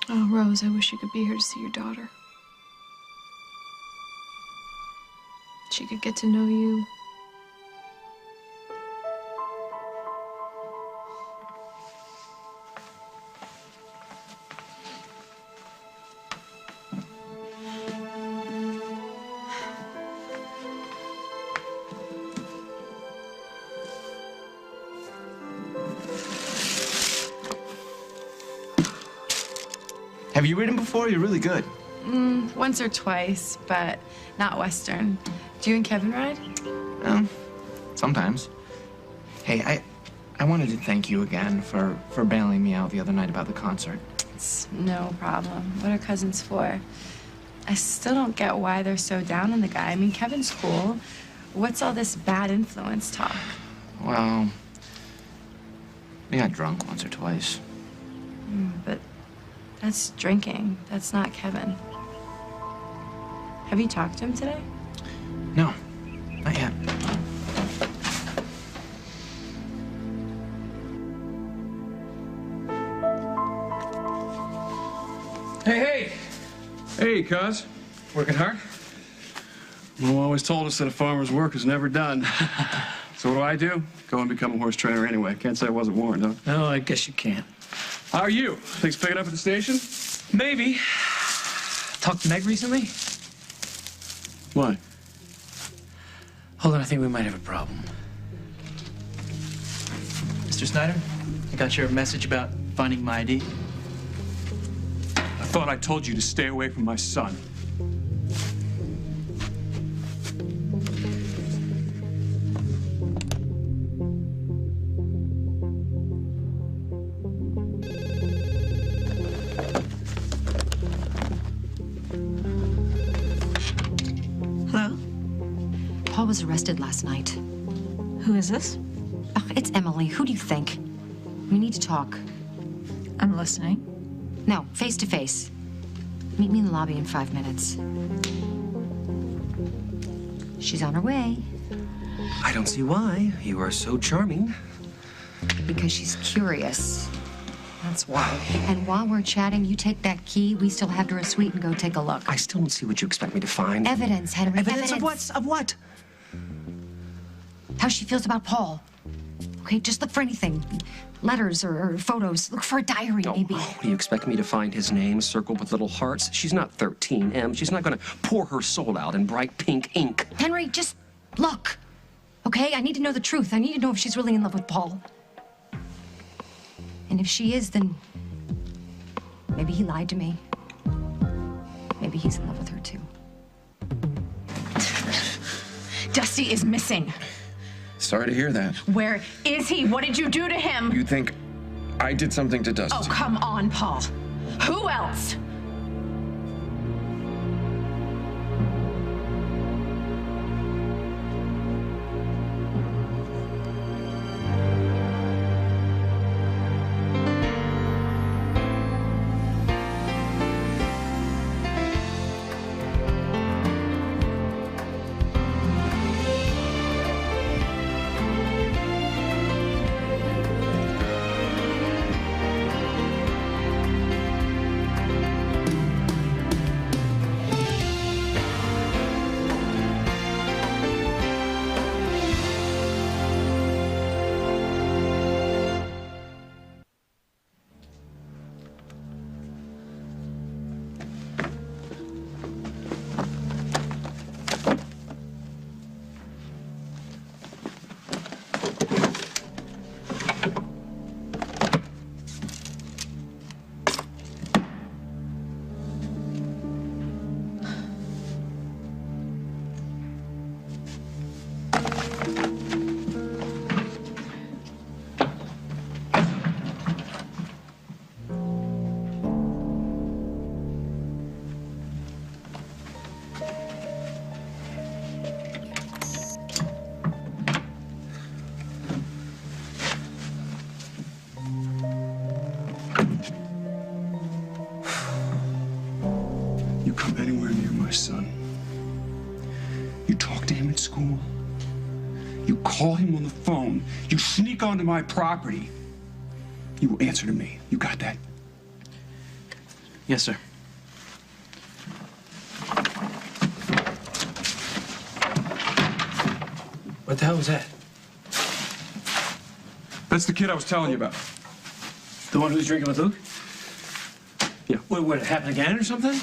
Oh, Rose, I wish you could be here to see your daughter. She could get to know you. Have you read him before? You're really good. Once or twice, but not Western. Do you and Kevin ride? Sometimes. Hey, I wanted to thank you again for bailing me out the other night about the concert. It's no problem. What are cousins for? I still don't get why they're so down on the guy. I mean, Kevin's cool. What's all this bad influence talk? Well, we got drunk once or twice. But that's drinking. That's not Kevin. Have you talked to him today? No, not yet. Hey! Hey, cuz. Working hard? Mom always told us that a farmer's work is never done. So what do? Go and become a horse trainer anyway. Can't say I wasn't warned, huh? No, I guess you can't. How are you? Things picking up at the station? Maybe. Talked to Meg recently? Why? Hold on, I think we might have a problem. Mr. Snyder, I got your message about finding my ID. I thought I told you to stay away from my son. Hello? Paul was arrested last night. Who is this? Oh, it's Emily. Who do you think? We need to talk. I'm listening. No, face to face. Meet me in the lobby in 5 minutes. She's on her way. I don't see why. You are so charming. Because she's curious. That's why. And while we're chatting, you take that key. We still have her a suite and go take a look. I still don't see what you expect me to find. Evidence, Henry. Evidence of what? Of what? How she feels about Paul. Okay, just look for anything. Letters or photos. Look for a diary, maybe. What do you expect me to find? His name circled with little hearts? She's not 13, Em. She's not going to pour her soul out in bright pink ink. Henry, just look. Okay? I need to know the truth. I need to know if she's really in love with Paul. And if she is, then maybe he lied to me. Maybe he's in love with her, too. Dusty is missing. Sorry to hear that. Where is he? What did you do to him? You think I did something to Dusty? Oh, come on, Paul. Who else? You come anywhere near my son. You talk to him at school. You call him on the phone. You sneak onto my property. You will answer to me. You got that? Yes, sir. What the hell was that? That's the kid I was telling you about. The one who was drinking with Luke? Yeah. What, it happened again or something?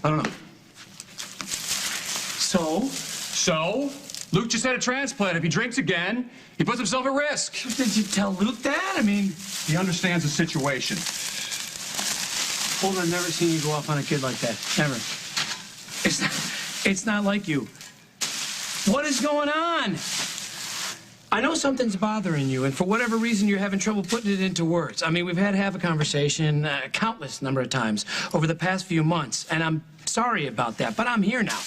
I don't know. So? So, Luke just had a transplant. If he drinks again, he puts himself at risk. Did you tell Luke that? I mean, He understands the situation. hold on, never seen you go off on a kid like that. Never. It's not like you. What is going on? I know something's bothering you, and for whatever reason, you're having trouble putting it into words. I mean, we've had to have a conversation countless number of times over the past few months, and I'm sorry about that, but I'm here now.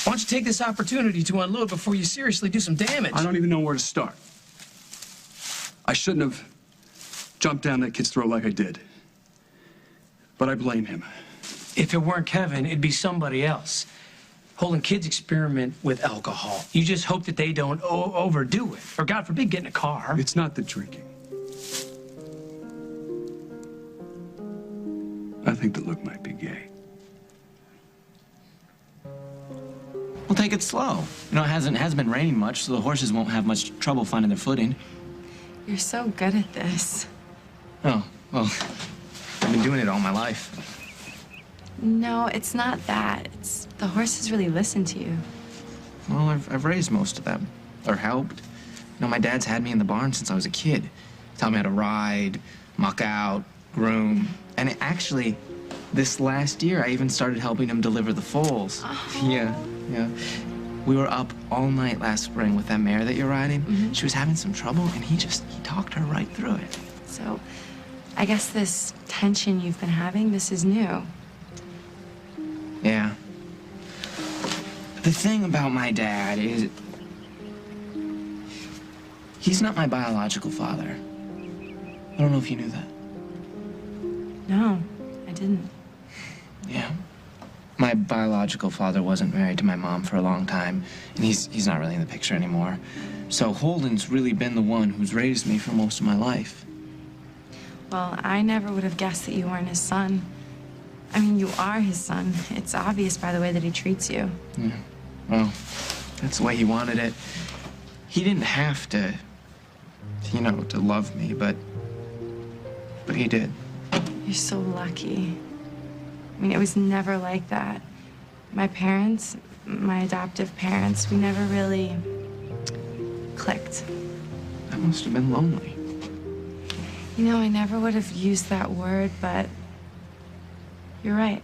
Why don't you take this opportunity to unload before you seriously do some damage? I don't even know where to start. I shouldn't have jumped down that kid's throat like I did. But I blame him. If it weren't Kevin, it'd be somebody else. Holden, kids experiment with alcohol. You just hope that they don't overdo it. Or, God forbid, get in a car. It's not the drinking. I think that Luke might be gay. Well, take it slow. You know, it hasn't been raining much, so the horses won't have much trouble finding their footing. You're so good at this. Oh, well, I've been doing it all my life. No, it's not that. It's the horses really listen to you. Well, I've raised most of them, or helped. You know, my dad's had me in the barn since I was a kid. Taught me how to ride, muck out, groom. And actually, this last year, I even started helping him deliver the foals. Oh. Yeah. We were up all night last spring with that mare that you're riding. She was having some trouble, and he talked her right through it. So, I guess this tension you've been having, this is new. Yeah. The thing about my dad is he's not my biological father. I don't know if you knew that. No, I didn't. Yeah. My biological father wasn't married to my mom for a long time, and he's not really in the picture anymore. So Holden's really been the one who's raised me for most of my life. Well, I never would have guessed that you weren't his son. I mean, you are his son. It's obvious by the way that he treats you. Yeah. Well, that's the way he wanted it. He didn't have to, you know, to love me, but he did. You're so lucky. I mean, it was never like that. My parents, my adoptive parents, we never really clicked. That must have been lonely. You know, I never would have used that word, but you're right.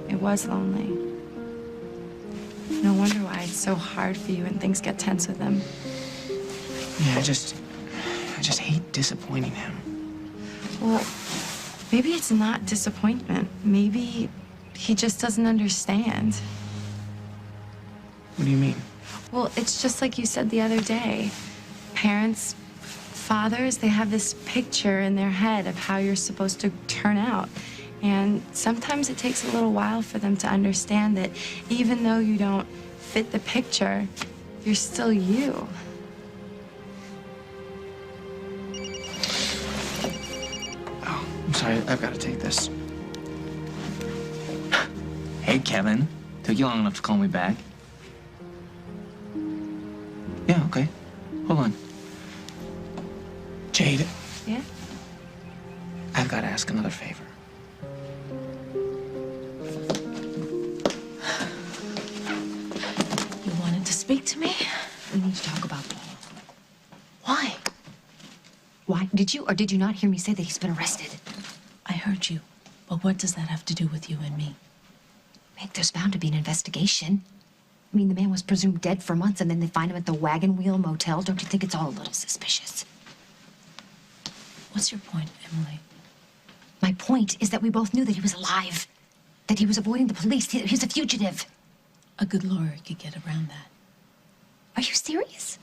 It was lonely. No wonder why it's so hard for you when things get tense with him. Yeah, I just hate disappointing him. Well, maybe it's not disappointment. Maybe he just doesn't understand. What do you mean? Well, it's just like you said the other day. Parents, fathers, they have this picture in their head of how you're supposed to turn out. And sometimes it takes a little while for them to understand that even though you don't fit the picture, you're still you. Oh, I'm sorry. I've got to take this. Hey, Kevin. Took you long enough to call me back. Yeah, okay. Hold on. Jade, Yeah? I've got to ask another favor. You wanted to speak to me? We need to talk about Paul. Why? Why? Did you or did you not hear me say that he's been arrested? I heard you. But what does that have to do with you and me? Meg, there's bound to be an investigation. I mean, the man was presumed dead for months, and then they find him at the Wagon Wheel Motel. Don't you think it's all a little suspicious? What's your point, Emily? My point is that we both knew that he was alive, that he was avoiding the police. He's a fugitive. A good lawyer could get around that. Are you serious?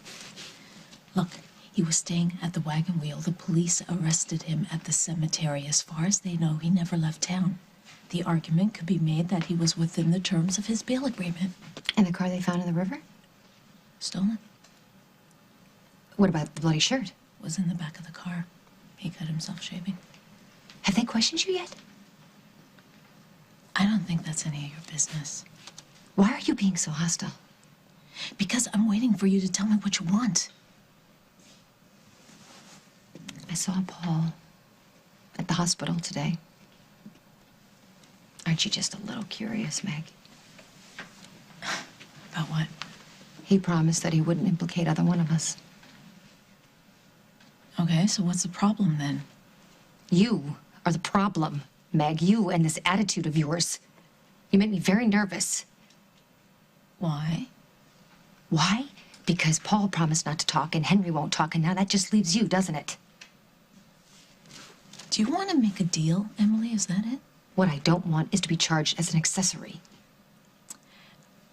Look, he was staying at the Wagon Wheel. The police arrested him at the cemetery. As far as they know, he never left town. The argument could be made that he was within the terms of his bail agreement. And the car they found in the river? Stolen. What about the bloody shirt? Was in the back of the car. He cut himself shaving. Have they questioned you yet? I don't think that's any of your business. Why are you being so hostile? Because I'm waiting for you to tell me what you want. I saw Paul at the hospital today. Aren't you just a little curious, Meg? About what? He promised that he wouldn't implicate either one of us. Okay, so what's the problem then? You are the problem, Meg. You and this attitude of yours. You make me very nervous. Why? Why? Because Paul promised not to talk and Henry won't talk, and now that just leaves you, doesn't it? Do you want to make a deal, Emily? Is that it? What I don't want is to be charged as an accessory.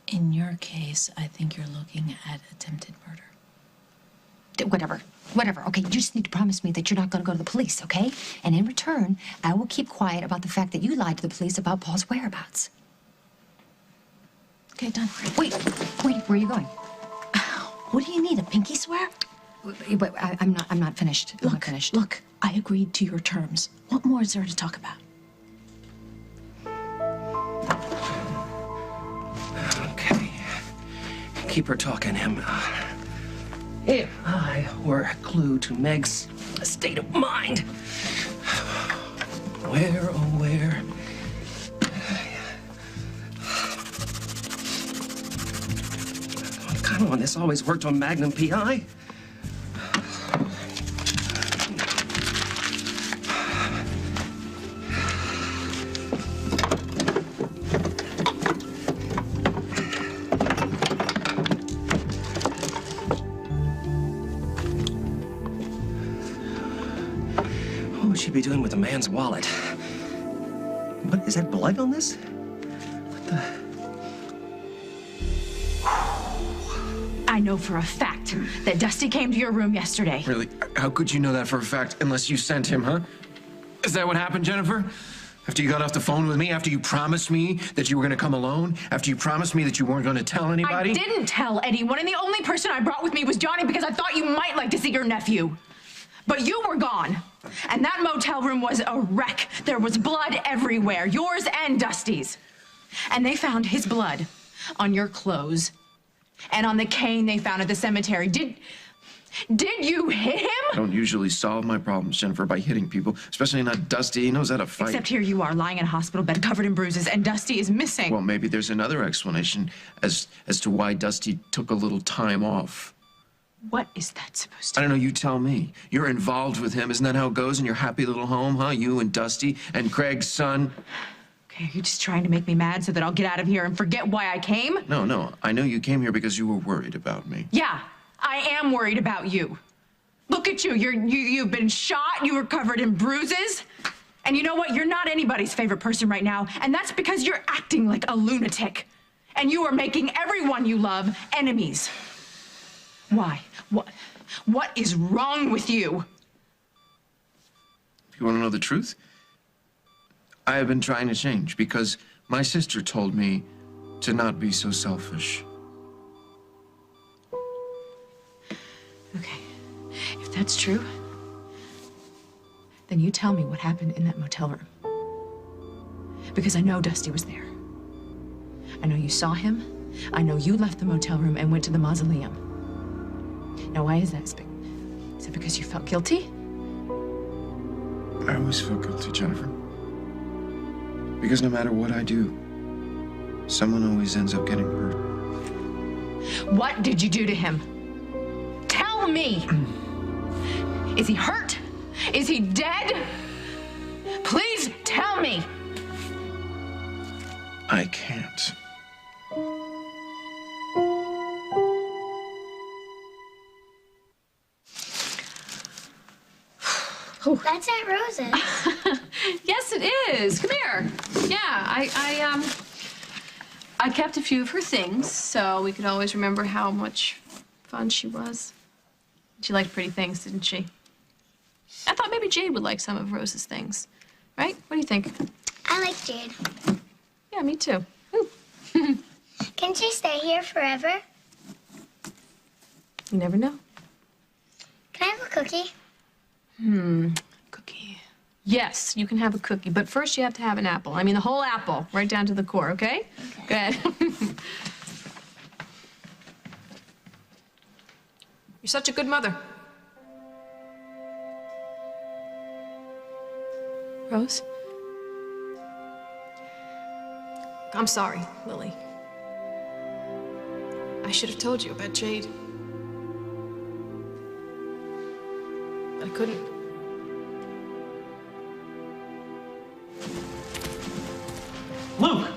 In your case, I think you're looking at attempted murder. Whatever. Okay, you just need to promise me that you're not going to go to the police, okay? And in return, I will keep quiet about the fact that you lied to the police about Paul's whereabouts. Okay, done. Wait, where are you going? What do you need, a pinky swear? Wait, I'm not finished. I'm not finished. Look, I agreed to your terms. What more is there to talk about? Okay. Keep her talking, Em. If I were a clue to Meg's state of mind, where, oh, where? Come on, this always worked on Magnum PI. What would she be doing with a man's wallet? What is that, blood on this? What the? I know for a fact that Dusty came to your room yesterday. Really? How could you know that for a fact unless you sent him, huh? Is that what happened, Jennifer? After you got off the phone with me, after you promised me that you were going to come alone, after you promised me that you weren't going to tell anybody? I didn't tell anyone, and the only person I brought with me was Johnny because I thought you might like to see your nephew. But you were gone, and that motel room was a wreck. There was blood everywhere, yours and Dusty's. And they found his blood on your clothes and on the cane they found at the cemetery. Did you hit him? I don't usually solve my problems, Jennifer, by hitting people, especially not Dusty. He knows how to fight. Except here you are, lying in a hospital bed, covered in bruises, and Dusty is missing. Well, maybe there's another explanation as to why Dusty took a little time off. What is that supposed to I don't know, you tell me. You're involved with him. Isn't that how it goes in your happy little home, huh? You and Dusty and Craig's son. Okay, are you just trying to make me mad so that I'll get out of here and forget why I came? No. I know you came here because you were worried about me. Yeah, I am worried about you. Look at you. You've been shot. You were covered in bruises. And you know what? You're not anybody's favorite person right now. And that's because you're acting like a lunatic. And you are making everyone you love enemies. Why? What is wrong with you? You want to know the truth? I have been trying to change because my sister told me to not be so selfish. Okay, if that's true, then you tell me what happened in that motel room. Because I know Dusty was there. I know you saw him. I know you left the motel room and went to the mausoleum. Now, why is that? Is it because you felt guilty? I always feel guilty, Jennifer. Because no matter what I do, someone always ends up getting hurt. What did you do to him? Tell me! Is he hurt? Is he dead? Please tell me! I can't. That's Aunt Rosa. Yes, it is. Come here. Yeah, I kept a few of her things so we could always remember how much fun she was. She liked pretty things, didn't she? I thought maybe Jade would like some of Rose's things. Right? What do you think? I like Jade. Yeah, me too. Can she stay here forever? You never know. Can I have a cookie? Cookie. Yes, you can have a cookie, but first you have to have an apple. I mean, the whole apple, right down to the core, okay? Go ahead. You're such a good mother. Rose? I'm sorry, Lily. I should have told you about Jade. But I couldn't. Luke!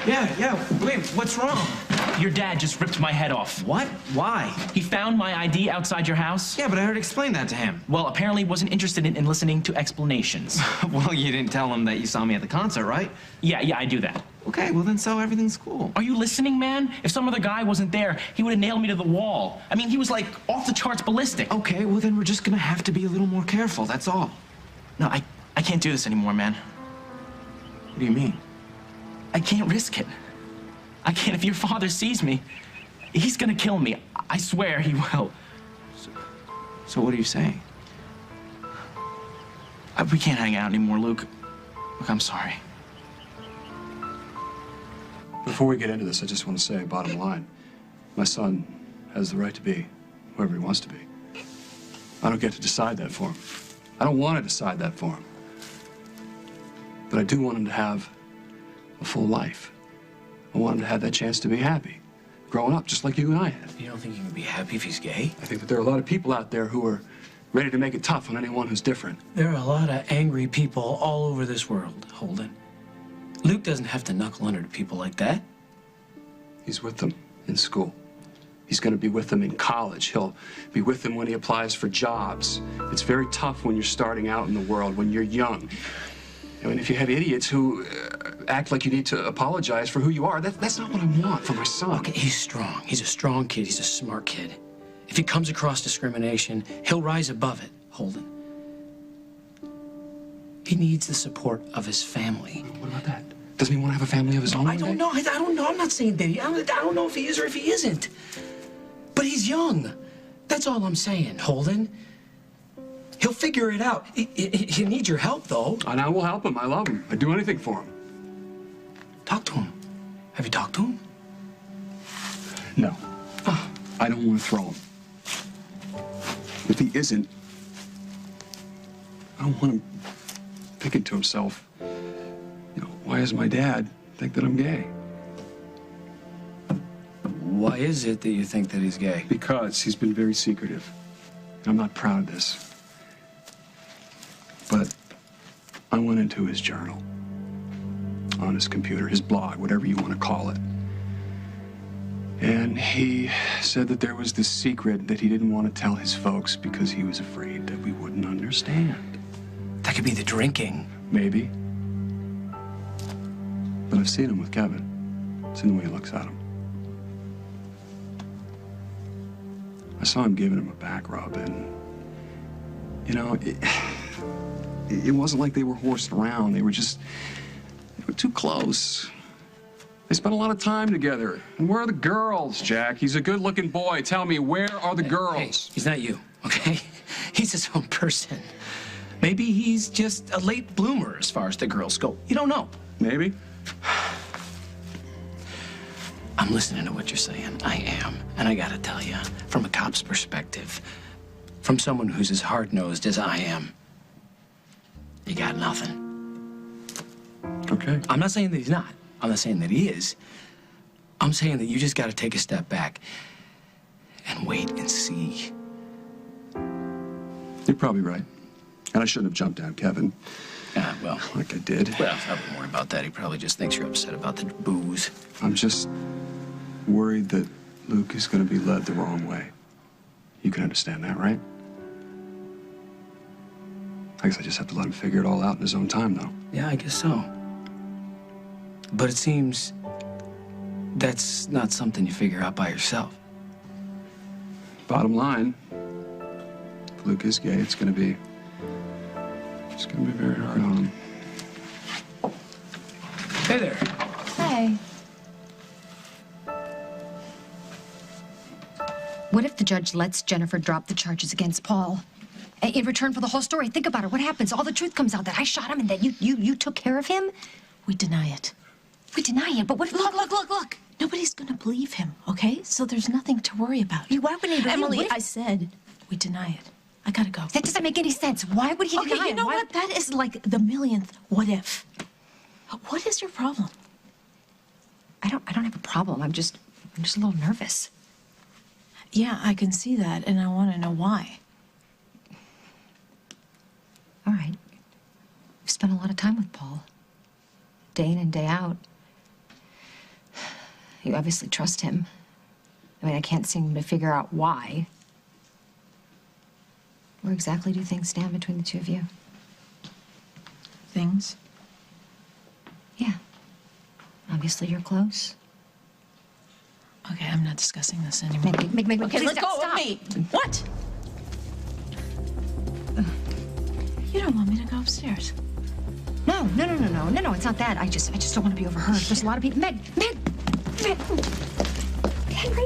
Yeah, wait, what's wrong? Your dad just ripped my head off. What? Why? He found my ID outside your house. Yeah, but I already explained that to him. Well, apparently wasn't interested in listening to explanations. Well, you didn't tell him that you saw me at the concert, right? Yeah, I do that. Okay, well then so everything's cool. Are you listening, man? If some other guy wasn't there, he would have nailed me to the wall. I mean, he was like off the charts ballistic. Okay, well then we're just gonna have to be a little more careful, that's all. No, I can't do this anymore, man. What do you mean? I can't risk it. I can't. If your father sees me, he's gonna kill me. I swear he will. So what are you saying? We can't hang out anymore, Luke. Look, I'm sorry. Before we get into this, I just want to say, bottom line, my son has the right to be whoever he wants to be. I don't get to decide that for him. I don't want to decide that for him. But I do want him to have a full life. I want him to have that chance to be happy, growing up just like you and I had. You don't think you can be happy if he's gay? I think that there are a lot of people out there who are ready to make it tough on anyone who's different. There are a lot of angry people all over this world, Holden. Luke doesn't have to knuckle under to people like that. He's with them in school. He's going to be with them in college. He'll be with them when he applies for jobs. It's very tough when you're starting out in the world, when you're young. I mean, if you have idiots who act like you need to apologize for who you are, that's not what I want for my son. Okay, he's strong. He's a strong kid. He's a smart kid. If he comes across discrimination, he'll rise above it, Holden. He needs the support of his family. What about that? Doesn't he want to have a family of his own? I don't know. I don't know. I'm not saying that I don't know if he is or if he isn't. But he's young. That's all I'm saying, Holden. He'll figure it out. He needs your help, though. And I will help him. I love him. I'd do anything for him. Talk to him. Have you talked to him? No. I don't want to throw him. If he isn't, I don't want him thinking to himself, you know, why does my dad think that I'm gay? Why is it that you think that he's gay? Because he's been very secretive. I'm not proud of this. But I went into his journal, on his computer, his blog, whatever you want to call it. And he said that there was this secret that he didn't want to tell his folks because he was afraid that we wouldn't understand. That could be the drinking. Maybe. But I've seen him with Kevin. It's in the way he looks at him. I saw him giving him a back rub, and, you know, it wasn't like they were horsed around. They were too close. They spent a lot of time together. And where are the girls, Jack? He's a good-looking boy. Tell me, where are the girls? Hey, he's not you, okay? He's his own person. Maybe he's just a late bloomer as far as the girls go. You don't know. Maybe. I'm listening to what you're saying. I am. And I gotta tell you, from a cop's perspective, from someone who's as hard-nosed as I am, you got nothing. Okay. I'm not saying that he's not. I'm not saying that he is. I'm saying that you just gotta take a step back and wait and see. You're probably right. And I shouldn't have jumped on Kevin. Well. Like I did. Well, I wouldn't worry about that. He probably just thinks you're upset about the booze. I'm just worried that Luke is going to be led the wrong way. You can understand that, right? I guess I just have to let him figure it all out in his own time, though. Yeah, I guess so. But it seems that's not something you figure out by yourself. Bottom line, if Luke is gay, it's going to be very hard on him. Hey there. Hey. What if the judge lets Jennifer drop the charges against Paul? In return for the whole story, think about it. What happens? All the truth comes out that I shot him and that you took care of him? We deny it. We deny it, but what? Look. Nobody's gonna believe him, okay? So there's nothing to worry about. Why would anybody? Emily, I said we deny it. I gotta go. That doesn't make any sense. Why would he deny it? Okay, you know what? That is like the millionth what if. What is your problem? I don't have a problem. I'm just a little nervous. Yeah, I can see that, and I want to know why. All right. You've spent a lot of time with Paul. Day in and day out. You obviously trust him. I mean, I can't seem to figure out why. Where exactly do things stand between the two of you? Things? Yeah. Obviously, you're close. Okay, I'm not discussing this anymore. Meg, okay, please let go stop. of me. What? You don't want me to go upstairs. No, it's not that. I just don't want to be overheard. There's a lot of people. Meg! Henry!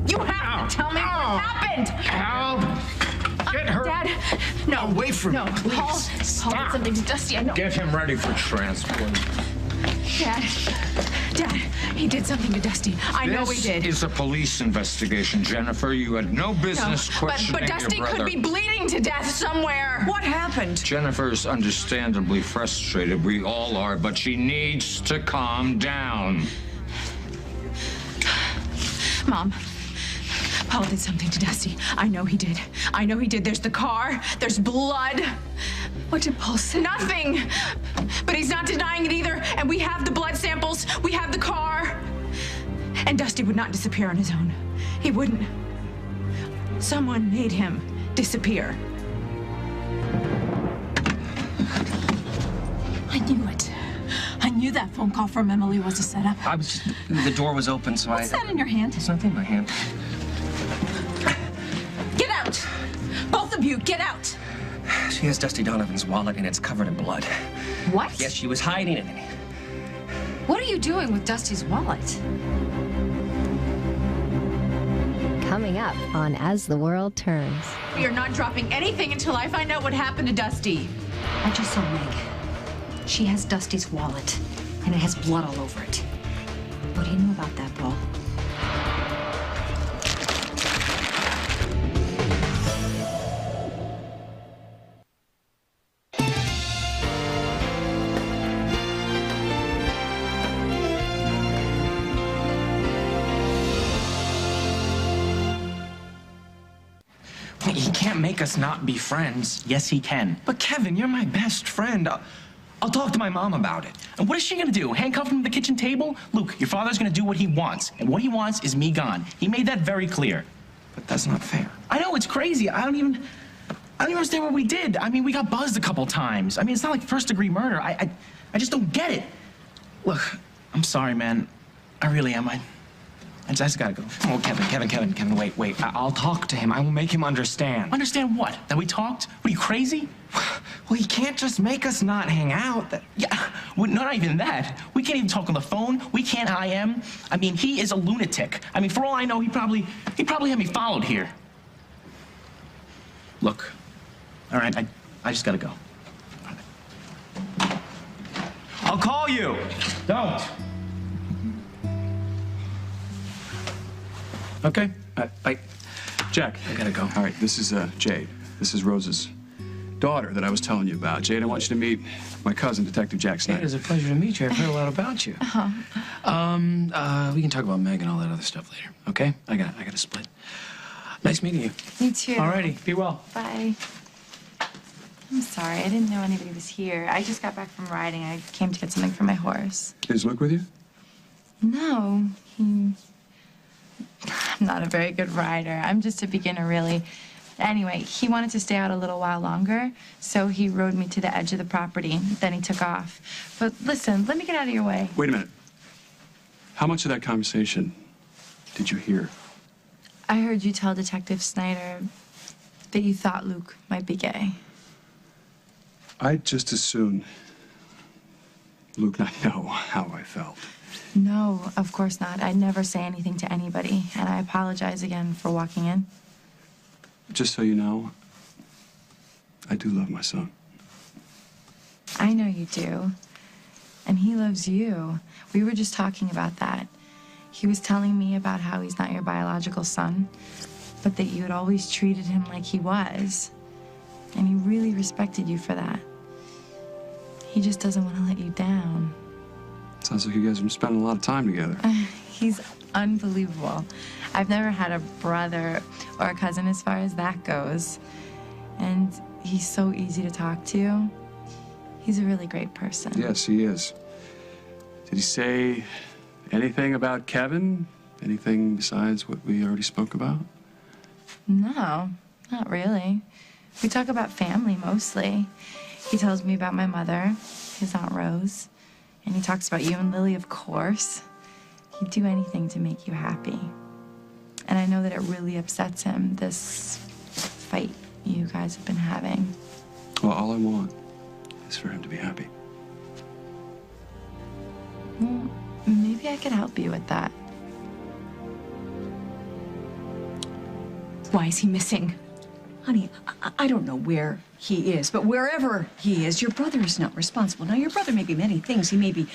You have to tell me what happened. Help! Get her Dad, no. away from no. me, please. Paul did something to Dusty. I know. Get him ready for transport. Dad, he did something to Dusty. I know he did. This is a police investigation, Jennifer. You had no business questioning but Dusty your brother. could be bleeding to death somewhere. What happened? Jennifer's understandably frustrated. We all are, but she needs to calm down. Mom, Paul did something to Dusty. I know he did. There's the car. There's blood. What did Paul say? Nothing. But he's not denying it either. And we have the blood samples. We have the car. And Dusty would not disappear on his own. He wouldn't. Someone made him disappear. I knew it. I knew that phone call from Emily was a setup. The door was open, so What's that in your hand? It's nothing in my hand. Get out! Both of you, get out! She has Dusty Donovan's wallet, and it's covered in blood. What? Yes, she was hiding it. What are you doing with Dusty's wallet? Coming up on As the World Turns. We are not dropping anything until I find out what happened to Dusty. I just saw Meg. She has Dusty's wallet, and it has blood all over it. What do you know about that, Paul? He can't make us not be friends. Yes, he can. But Kevin, you're my best friend. I'll talk to my mom about it. And what is she gonna do? Handcuff him to the kitchen table? Luke, your father's gonna do what he wants. And what he wants is me gone. He made that very clear. But that's not fair. I know, it's crazy. I don't even understand what we did. I mean, we got buzzed a couple times. I mean, it's not like first-degree murder. I just don't get it. Look, I'm sorry, man. I really am. I just gotta go. Oh, Kevin, wait. I'll talk to him. I will make him understand. Understand what? That we talked? What, are you crazy? Well, he can't just make us not hang out. Yeah, well, not even that. We can't even talk on the phone. We can't IM. I mean, he is a lunatic. I mean, for all I know, he probably had me followed here. Look, all right, I just gotta go. I'll call you. Don't. Okay. Jack. I gotta go. All right, this is Jade. This is Rose's daughter that I was telling you about. Jade, I want you to meet my cousin, Detective Jack Snyder. It is a pleasure to meet you. I've heard a lot about you. We can talk about Meg and all that other stuff later, okay? I got to split. Nice meeting you. Me too. Alrighty, be well. Bye. I'm sorry, I didn't know anybody was here. I just got back from riding. I came to get something for my horse. Is Luke with you? No, I'm not a very good rider. I'm just a beginner, really. Anyway, he wanted to stay out a little while longer, so he rode me to the edge of the property. Then he took off. But listen, let me get out of your way. Wait a minute. How much of that conversation did you hear? I heard you tell Detective Snyder that you thought Luke might be gay. I'd just as soon Luke not know how I felt. No, of course not. I'd never say anything to anybody, and I apologize again for walking in. Just so you know, I do love my son. I know you do. And he loves you. We were just talking about that. He was telling me about how he's not your biological son, but that you had always treated him like he was. And he really respected you for that. He just doesn't want to let you down. Sounds like you guys have been spending a lot of time together. He's unbelievable. I've never had a brother or a cousin as far as that goes. And he's so easy to talk to. He's a really great person. Yes, he is. Did he say anything about Kevin? Anything besides what we already spoke about? No, not really. We talk about family mostly. He tells me about my mother, his Aunt Rose, and he talks about you and Lily, of course. He'd do anything to make you happy. And I know that it really upsets him, this fight you guys have been having. Well, all I want is for him to be happy. Well, maybe I could help you with that. Why is he missing? Honey, I don't know where he is, but wherever he is, your brother is not responsible. Now, your brother may be many things. He may be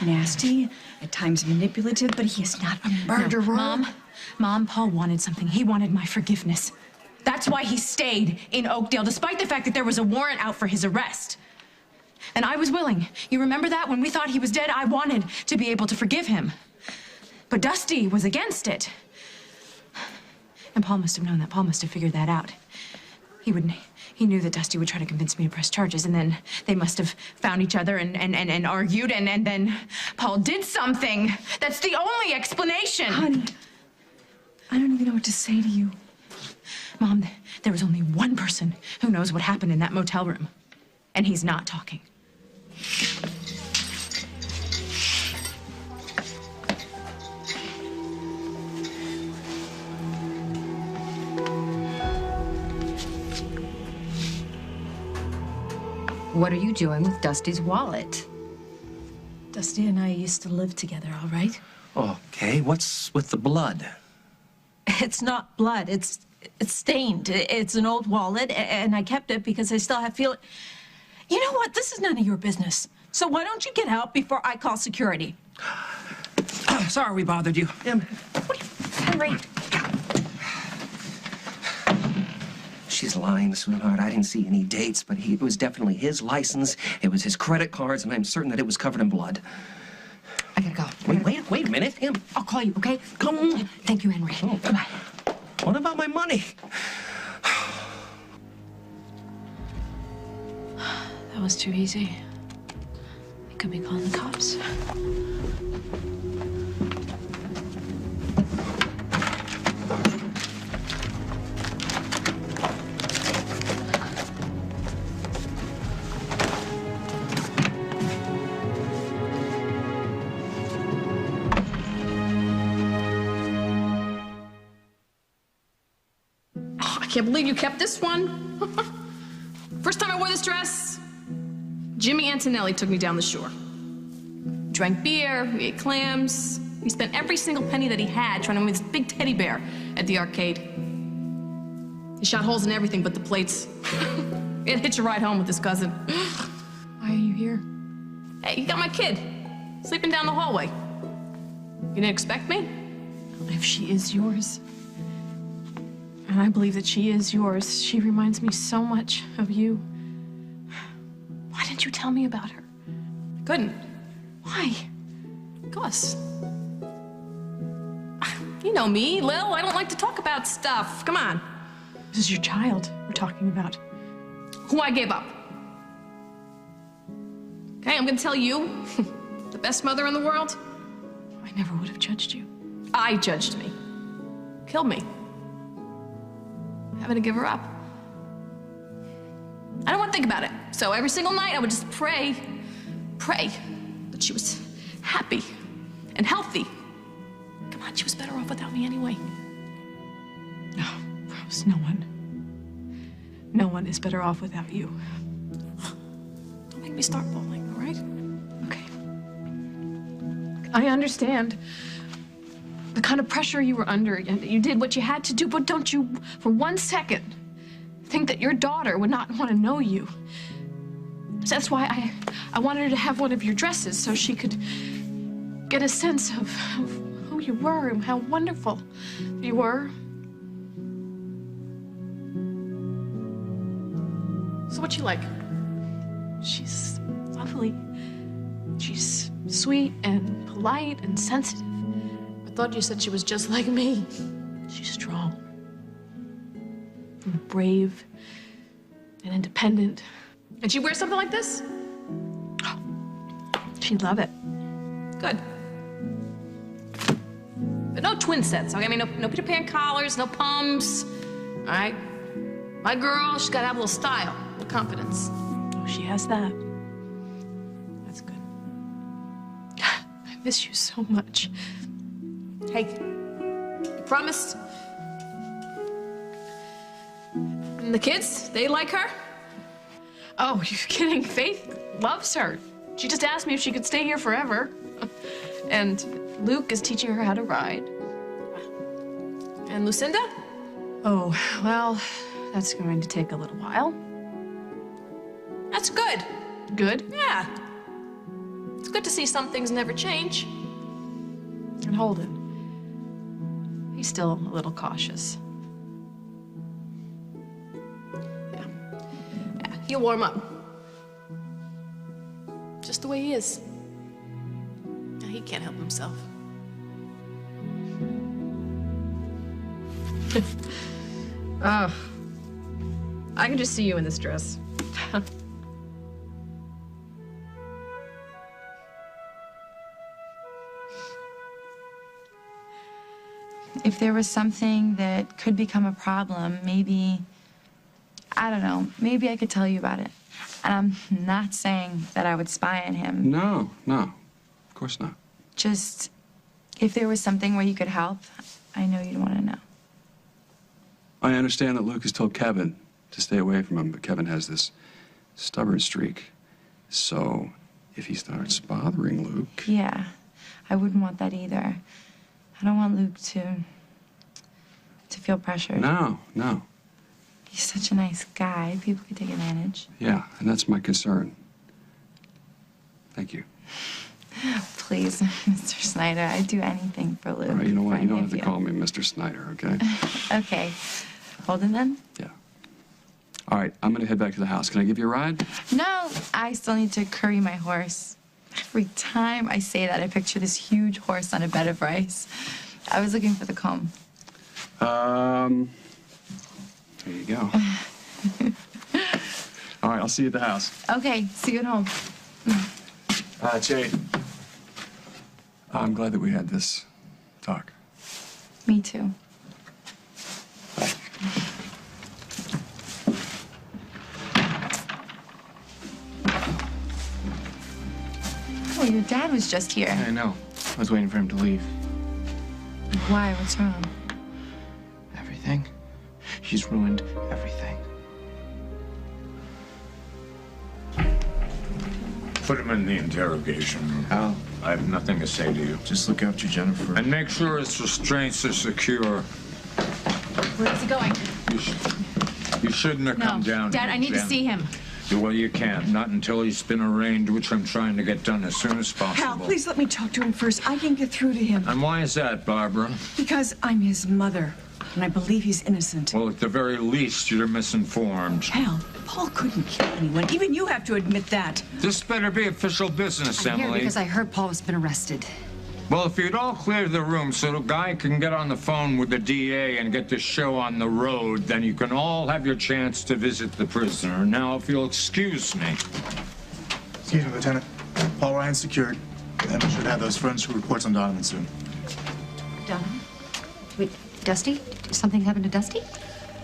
nasty, at times manipulative, but he is not a murderer. No, Mom, Paul wanted something. He wanted my forgiveness. That's why he stayed in Oakdale, despite the fact that there was a warrant out for his arrest. And I was willing. You remember that? When we thought he was dead, I wanted to be able to forgive him. But Dusty was against it. And Paul must have known that. Paul must have figured that out. He knew that Dusty would try to convince me to press charges, and then they must have found each other and argued, and then Paul did something. That's the only explanation. Honey, I don't even know what to say to you. Mom, there was only one person who knows what happened in that motel room, and he's not talking. What are you doing with Dusty's wallet? Dusty and I used to live together, all right? Okay, what's with the blood? It's not blood. It's stained. It's an old wallet, and I kept it because I still have feeling. You know what? This is none of your business. So why don't you get out before I call security? Sorry we bothered you. Henry. She's lying, sweetheart. I didn't see any dates, but it was definitely his license. It was his credit cards, and I'm certain that it was covered in blood. I gotta go. Wait a minute. I'll call you, okay? Come on. Thank you, Henry. Oh. Bye. What about my money? That was too easy. I could be calling the cops. I can't believe you kept this one. First time I wore this dress, Jimmy Antonelli took me down the shore. Drank beer, we ate clams. We spent every single penny that he had trying to win this big teddy bear at the arcade. He shot holes in everything but the plates. We had to hitch a ride home with his cousin. Why are you here? Hey, you got my kid, sleeping down the hallway. You didn't expect me? If she is yours, and I believe that she is yours, she reminds me so much of you. Why didn't you tell me about her? I couldn't. Why? Gus. You know me, Lil. I don't like to talk about stuff. Come on. This is your child we're talking about. Who I gave up. Okay, I'm gonna tell you, the best mother in the world, I never would have judged you. I judged me. Killed me. Having to give her up. I don't want to think about it. So every single night I would just pray that she was happy and healthy. Come on, she was better off without me anyway. No, Rose, no one is better off without you. Don't make me start bawling, all right? Okay. I understand the kind of pressure you were under. You did what you had to do, but don't you, for 1 second, think that your daughter would not want to know you. So that's why I wanted her to have one of your dresses so she could get a sense of who you were and how wonderful you were. So what's she like? She's lovely. She's sweet and polite and sensitive. I thought you said she was just like me. She's strong and brave and independent. And she wears something like this? Oh, she'd love it. Good. But no twin sets, okay? I mean, no Peter Pan collars, no pumps, all right? My girl, she's got to have a little style, a little confidence. Oh, she has that. That's good. I miss you so much. Hey, you promised? And the kids, they like her? Oh, you're kidding. Faith loves her. She just asked me if she could stay here forever. And Luke is teaching her how to ride. And Lucinda? Oh, well, that's going to take a little while. That's good. Good? Yeah. It's good to see some things never change. And Holden. He's still a little cautious. Yeah, he'll warm up. Just the way he is. He can't help himself. Oh, I can just see you in this dress. If there was something that could become a problem, maybe, I don't know, maybe I could tell you about it. And I'm not saying that I would spy on him. No, of course not. Just, if there was something where you could help, I know you'd want to know. I understand that Luke has told Kevin to stay away from him, but Kevin has this stubborn streak. So, if he starts bothering Luke... Yeah, I wouldn't want that either. I don't want Luke to feel pressured. No. He's such a nice guy. People could take advantage. Yeah, and that's my concern. Thank you. Please, Mr. Snyder, I'd do anything for Luke. All right, you know what? for You don't any have to of call me Mr. Snyder, okay? Okay. Holden, then? Yeah. All right, I'm gonna head back to the house. Can I give you a ride? No, I still need to curry my horse. Every time I say that, I picture this huge horse on a bed of rice. I was looking for the comb. There you go. All right, I'll see you at the house. Okay, see you at home. Jade, I'm glad that we had this talk. Me too. Bye. Oh, your dad was just here. I know. I was waiting for him to leave. Why? What's wrong? Everything. She's ruined everything. Put him in the interrogation room. Al, I have nothing to say to you. just look after Jennifer. And make sure its restraints are secure. Where is he going? You shouldn't have come down Dad, here, I need to Jen. see him. Well, you can't. Not until he's been arraigned, which I'm trying to get done as soon as possible. Hal, please let me talk to him first. I can get through to him. And why is that, Barbara? Because I'm his mother, and I believe he's innocent. Well, at the very least, you're misinformed. Hal, Paul couldn't kill anyone. Even you have to admit that. This better be official business, I'm here Emily. because I heard Paul has been arrested. Well, if you'd all clear the room so the guy can get on the phone with the DA and get the show on the road, then you can all have your chance to visit the prisoner. Now, if you'll excuse me. Excuse me, Lieutenant. Paul Ryan's secured, and we should have those forensic reports on Donovan soon. Donovan? Wait, Dusty? Something happened to Dusty?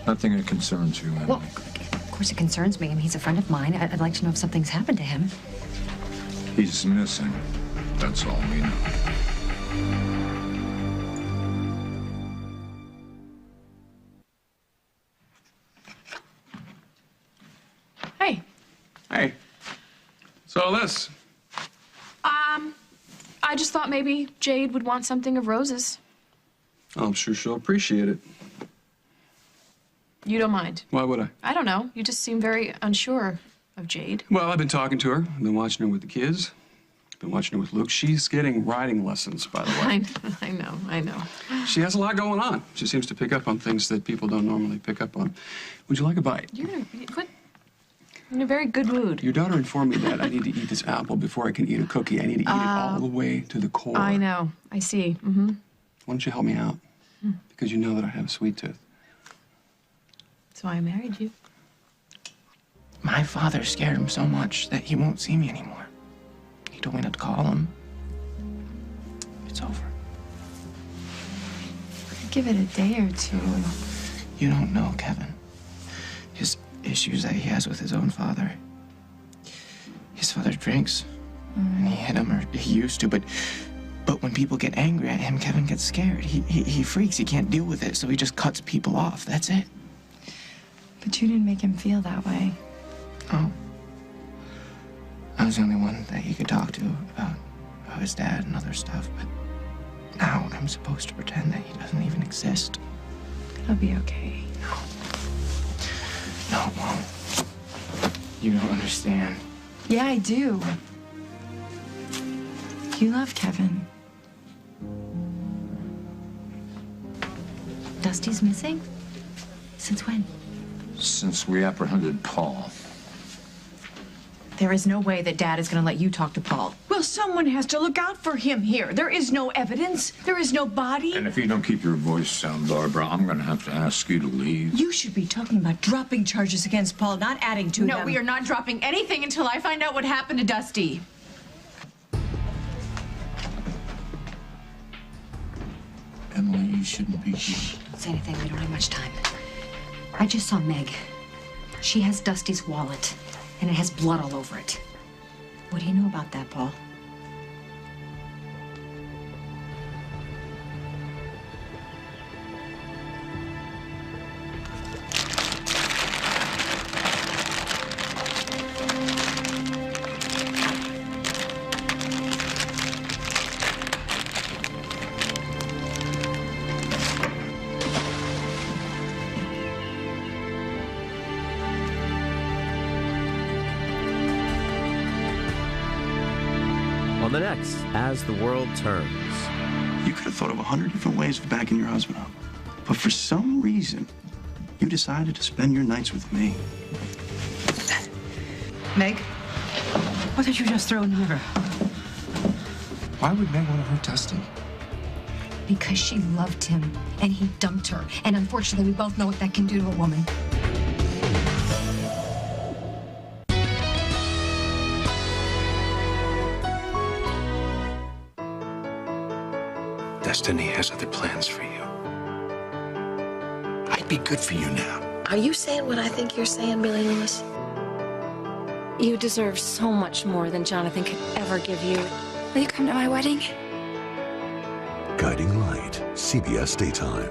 Nothing that concerns you, Emily. Well, of course it concerns me. I mean, he's a friend of mine. I'd like to know if something's happened to him. He's missing. That's all we know. Hey. Hey. So this. I I just thought maybe Jade would want something of Rose's. I'm sure she'll appreciate it. You don't mind? Why would I? I don't know. You just seem very unsure of Jade. Well, I've been talking to her. I've been watching her with the kids. I've been watching her with Luke. She's getting riding lessons, by the way. I know. She has a lot going on. She seems to pick up on things that people don't normally pick up on. Would you like a bite? You're in a very good mood. Your daughter informed me that I need to eat this apple before I can eat a cookie. I need to eat it all the way to the core. I know. I see. Mm-hmm. Why don't you help me out? Because you know that I have a sweet tooth. That's why I married you. My father scared him so much that he won't see me anymore. He told me not to call him. It's over. Give it a day or two. You don't know, Kevin. His issues that he has with his own father. His father drinks, and he hit him, or he used to, but when people get angry at him, Kevin gets scared. He freaks. He can't deal with it, so he just cuts people off. That's it. But you didn't make him feel that way. Oh. I was the only one that he could talk to about his dad and other stuff, but now I'm supposed to pretend that he doesn't even exist. It'll be okay. No, it won't. You don't understand. Yeah, I do. You love Kevin. Dusty's missing? Since when? Since we apprehended Paul. There is no way that Dad is going to let you talk to Paul. Well, someone has to look out for him here. There is no evidence. There is no body. And if you don't keep your voice down, Barbara, I'm going to have to ask you to leave. You should be talking about dropping charges against Paul, not adding to them. No, we are not dropping anything until I find out what happened to Dusty. Emily, you shouldn't be here. Don't say anything. We don't have much time. I just saw Meg. She has Dusty's wallet, and it has blood all over it. What do you know about that, Paul? On the next, As the World Turns. You could have thought of 100 different ways of backing your husband up. But for some reason, you decided to spend your nights with me. Meg, what did you just throw in the river? Why would Meg want to hurt Dusty? Because she loved him, and he dumped her. And unfortunately, we both know what that can do to a woman. Destiny has other plans for you. I'd be good for you now. Are you saying what I think you're saying, Billy Lewis? You deserve so much more than Jonathan could ever give you. Will you come to my wedding? Guiding Light, CBS Daytime.